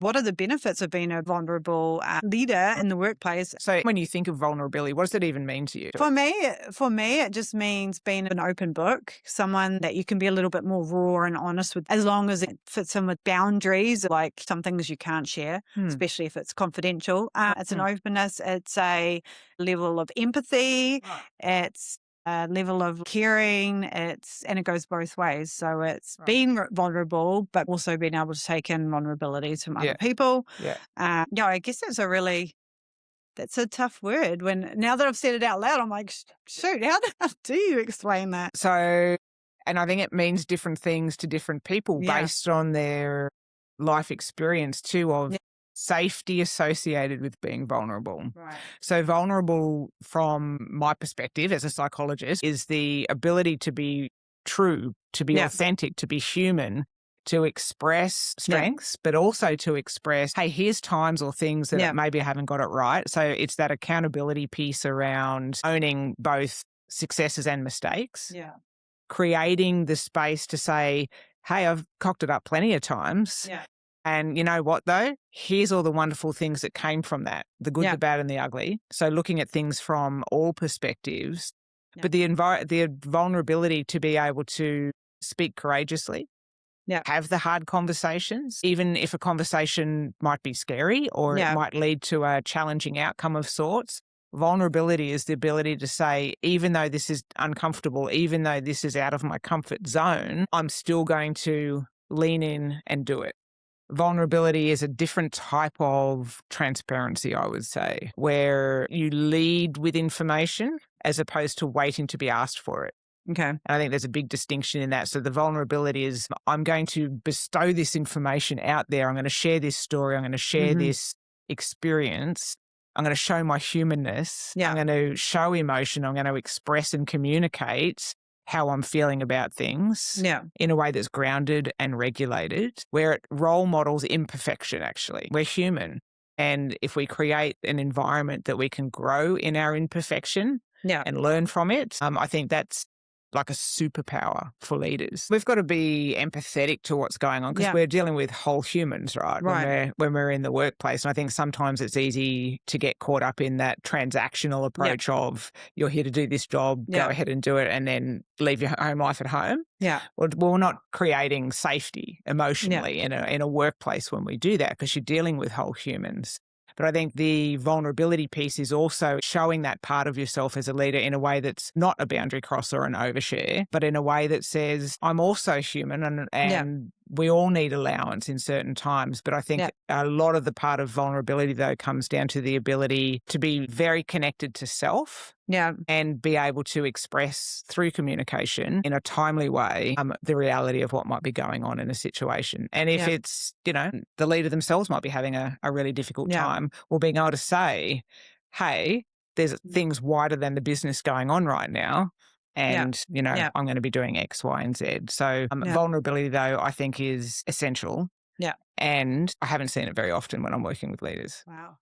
what are the benefits of being a vulnerable leader in the workplace? So when you think of vulnerability, what does it even mean to you? For me, it just means being an open book, someone that you can be a little bit more raw and honest with, as long as it fits in with boundaries, like some things you can't share, especially if it's confidential. It's an openness. It's a level of empathy. It's a level of caring. And it goes both ways. So it's being vulnerable, but also being able to take in vulnerabilities from other people. I guess that's a tough word. Now that I've said it out loud, I'm like, shoot, how do you explain that? So, and I think it means different things to different people based on their life experience too of safety associated with being vulnerable. Right. So vulnerable from my perspective as a psychologist is the ability to be true, to be authentic, to be human, to express strengths, but also to express, hey, here's times or things that maybe I haven't got it right. So it's that accountability piece around owning both successes and mistakes, creating the space to say, hey, I've cocked it up plenty of times. And you know what, though? Here's all the wonderful things that came from that, the good, the bad, and the ugly. So looking at things from all perspectives, but the vulnerability to be able to speak courageously, have the hard conversations, even if a conversation might be scary or it might lead to a challenging outcome of sorts. Vulnerability is the ability to say, even though this is uncomfortable, even though this is out of my comfort zone, I'm still going to lean in and do it. Vulnerability is a different type of transparency, I would say, where you lead with information as opposed to waiting to be asked for it. Okay. And I think there's a big distinction in that. So the vulnerability is, I'm going to bestow this information out there. I'm going to share this story. I'm going to share this experience. I'm going to show my humanness. I'm going to show emotion. I'm going to express and communicate how I'm feeling about things in a way that's grounded and regulated, where it role models imperfection, actually. We're human. And if we create an environment that we can grow in our imperfection and learn from it, I think that's like a superpower for leaders. We've got to be empathetic to what's going on because we're dealing with whole humans, right? When we're in the workplace. And I think sometimes it's easy to get caught up in that transactional approach of you're here to do this job, go ahead and do it, and then leave your home life at home. Well, we're not creating safety emotionally in a workplace when we do that because you're dealing with whole humans. But I think the vulnerability piece is also showing that part of yourself as a leader in a way that's not a boundary crosser or an overshare, but in a way that says, I'm also human and we all need allowance in certain times. But I think a lot of the part of vulnerability, though, comes down to the ability to be very connected to self and be able to express through communication in a timely way the reality of what might be going on in a situation. And if it's, the leader themselves might be having a really difficult time, well, being able to say, hey, there's things wider than the business going on right now. And, I'm going to be doing X, Y, and Z. So vulnerability, though, I think is essential. And I haven't seen it very often when I'm working with leaders. Wow.